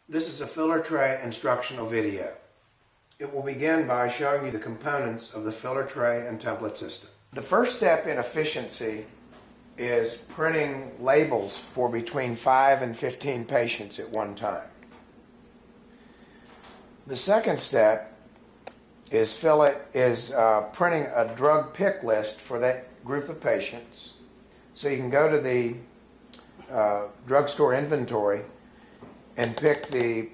This is a filler tray instructional video. It will begin by showing you the components of the filler tray and template system. The first step in efficiency is printing labels for between 5 and 15 patients at one time. The second step is printing a drug pick list for that group of patients. So you can go to the drugstore inventory and pick the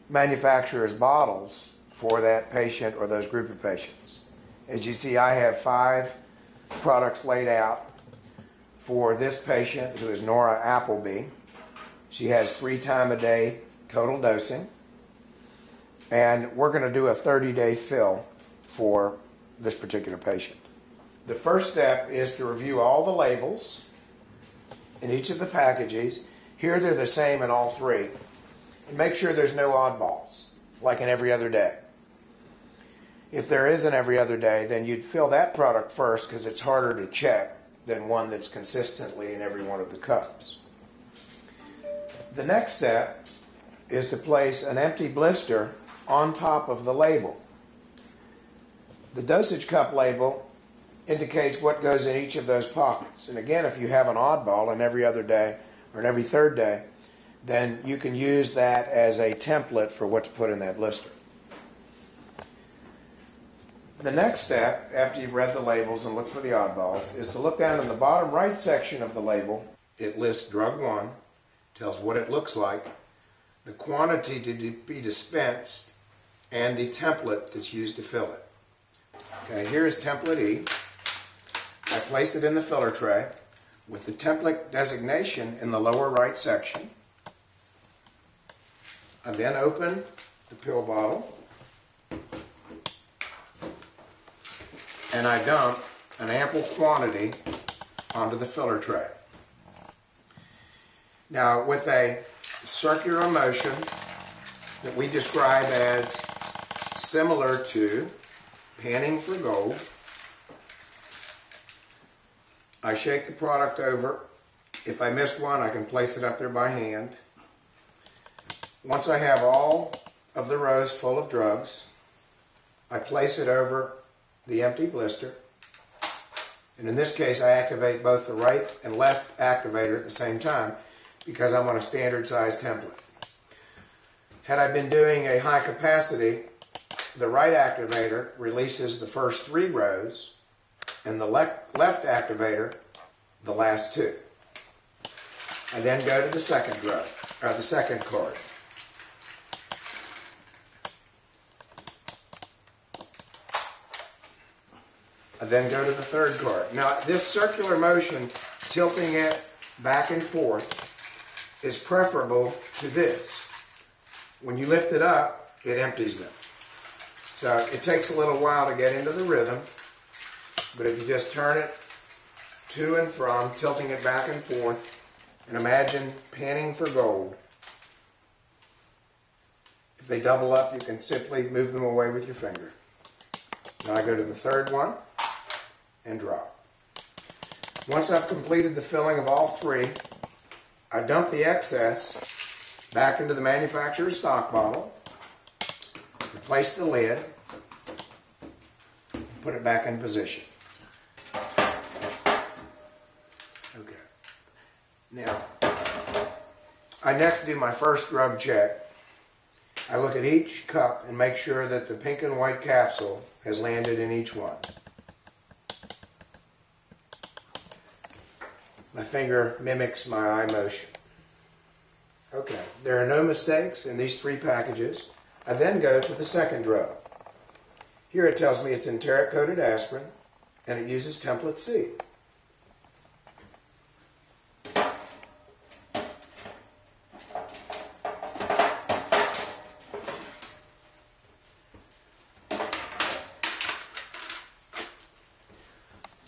manufacturer's bottles for that patient or those group of patients. As you see, I have 5 products laid out for this patient, who is Nora Appleby. She has 3 times a day total dosing, and we're going to do a 30-day fill for this particular patient. The first step is to review all the labels in each of the packages. Here they're the same in all 3. And make sure there's no oddballs, like in every other day. If there is an every other day, then you'd fill that product first because it's harder to check than one that's consistently in every one of the cups. The next step is to place an empty blister on top of the label. The dosage cup label indicates what goes in each of those pockets. And again, if you have an oddball in every other day or in every third day, then you can use that as a template for what to put in that blister. The next step, after you've read the labels and looked for the oddballs, is to look down in the bottom right section of the label. It lists drug 1, tells what it looks like, the quantity to be dispensed, and the template that's used to fill it. Okay, here is template E. I place it in the filler tray with the template designation in the lower right section. I then open the pill bottle and I dump an ample quantity onto the filler tray. Now, with a circular motion that we describe as similar to panning for gold, I shake the product over. If I missed one, I can place it up there by hand. Once I have all of the rows full of drugs, I place it over the empty blister. And in this case, I activate both the right and left activator at the same time because I'm on a standard size template. Had I been doing a high capacity, the right activator releases the first 3 rows and the left activator the last 2. I then go to the second row, or the second card. I then go to the third card. Now, this circular motion, tilting it back and forth, is preferable to this. When you lift it up, it empties them. So it takes a little while to get into the rhythm, but if you just turn it to and from, tilting it back and forth, and imagine panning for gold. If they double up, you can simply move them away with your finger. Now I go to the third one and drop. Once I've completed the filling of all 3, I dump the excess back into the manufacturer's stock bottle, replace the lid, and put it back in position. Okay. Now, I next do my first drug check. I look at each cup and make sure that the pink and white capsule has landed in each one. My finger mimics my eye motion. Okay, there are no mistakes in these 3 packages. I then go to the second row. Here it tells me it's enteric-coated aspirin, and it uses template C.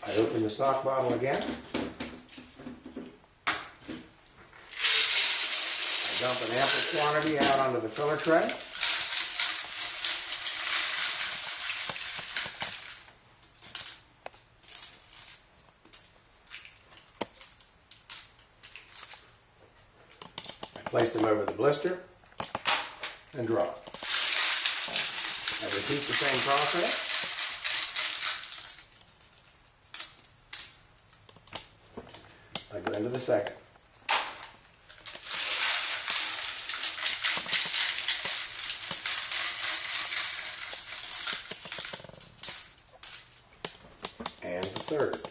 I open the stock bottle again. Dump an ample quantity out onto the filler tray. I place them over the blister. and drop. I repeat the same process. I go into the second. And the third.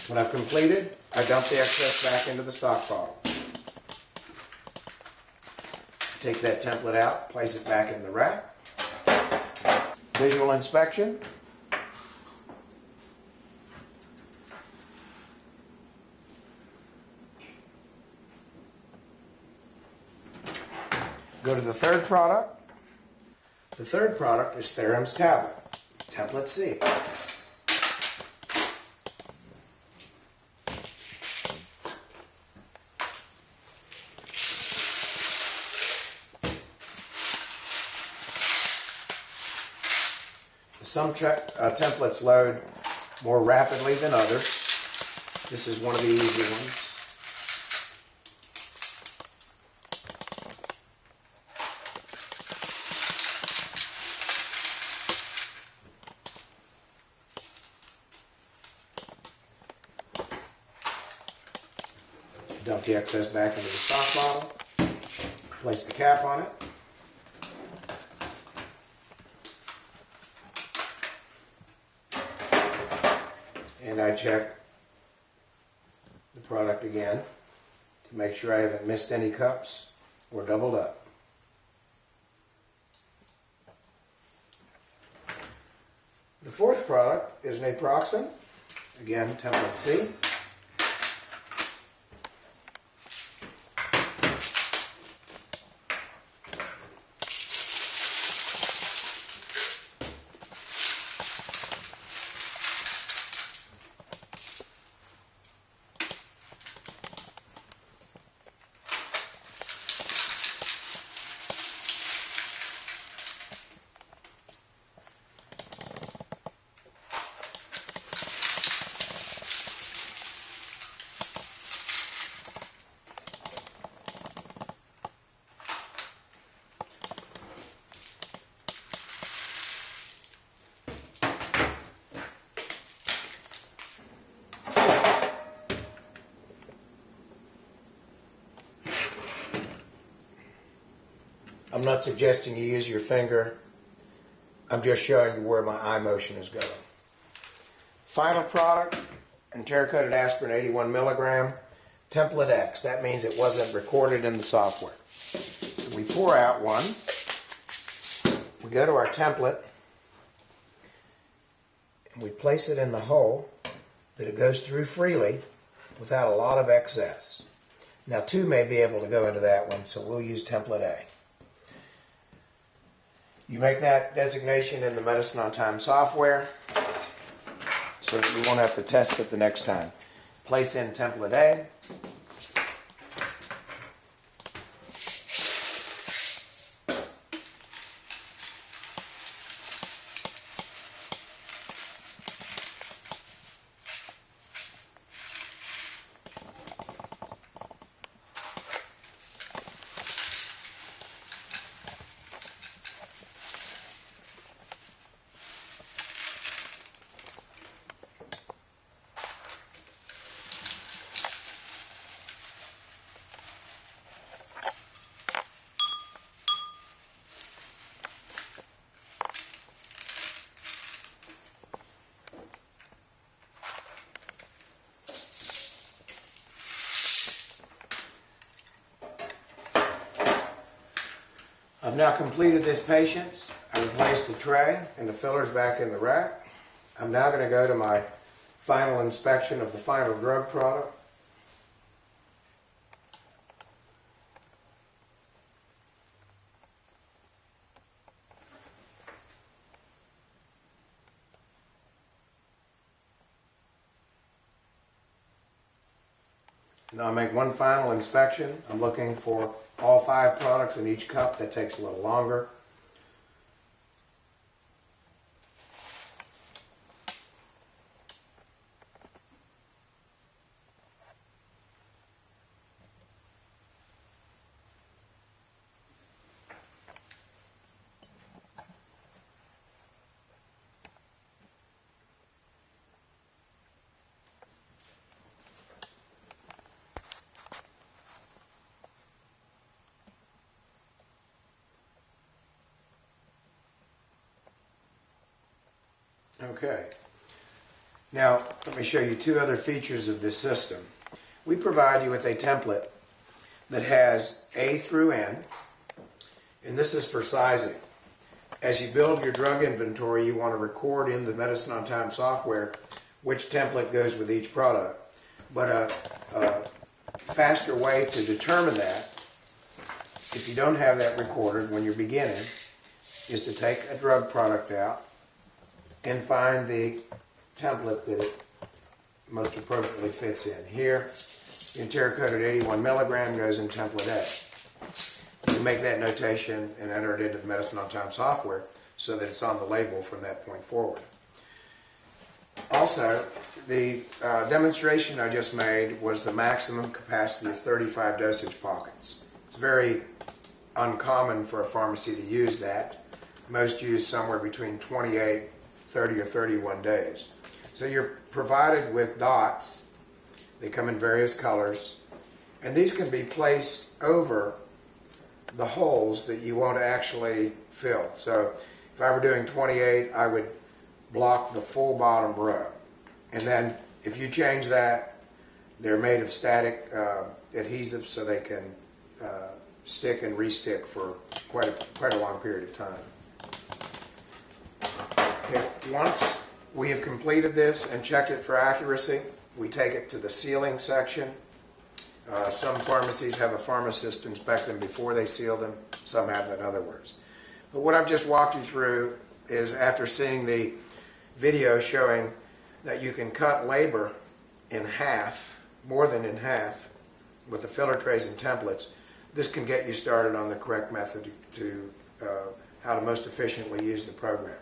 When I've completed, I dump the excess back into the stock bottle. Take that template out, place it back in the rack. Visual inspection. Go to the third product. The third product is Theorem's tablet, template C. Some templates load more rapidly than others. This is one of the easy ones. Dump the excess back into the stock bottle. Place the cap on it. And I check the product again to make sure I haven't missed any cups or doubled up. The fourth product is naproxen, again template C. I'm not suggesting you use your finger. I'm just showing you where my eye motion is going. Final product, enteric-coated aspirin 81 milligram, template X. That means it wasn't recorded in the software. So we pour out one. We go to our template and we place it in the hole that it goes through freely without a lot of excess. Now 2 may be able to go into that one, so we'll use template A. You make that designation in the Medicine on Time software so that you won't have to test it the next time. Place in template A. I've now completed this patient's. I replaced the tray and the fillers back in the rack. I'm now going to go to my final inspection of the final drug product. Now I make one final inspection. I'm looking for all 5 products in each cup. That takes a little longer. Okay. Now, let me show you two other features of this system. We provide you with a template that has A through N, and this is for sizing. As you build your drug inventory, you want to record in the Medicine on Time software which template goes with each product. But a faster way to determine that, if you don't have that recorded when you're beginning, is to take a drug product out and find the template that it most appropriately fits in. Here, the enteric-coated 81 milligram goes in template A. You make that notation and enter it into the Medicine on Time software so that it's on the label from that point forward. Also, the demonstration I just made was the maximum capacity of 35 dosage pockets. It's very uncommon for a pharmacy to use that. Most use somewhere between 28, 30, or 31 days. So you're provided with dots. They come in various colors, and these can be placed over the holes that you want to actually fill. So if I were doing 28, I would block the full bottom row. And then if you change that, they're made of static adhesive, so they can stick and re-stick for quite a long period of time. Okay. Once we have completed this and checked it for accuracy, we take it to the sealing section. Some pharmacies have a pharmacist inspect them before they seal them. Some have in other words. But what I've just walked you through is, after seeing the video showing that you can cut labor in half, more than in half, with the filler trays and templates, this can get you started on the correct method to how to most efficiently use the program.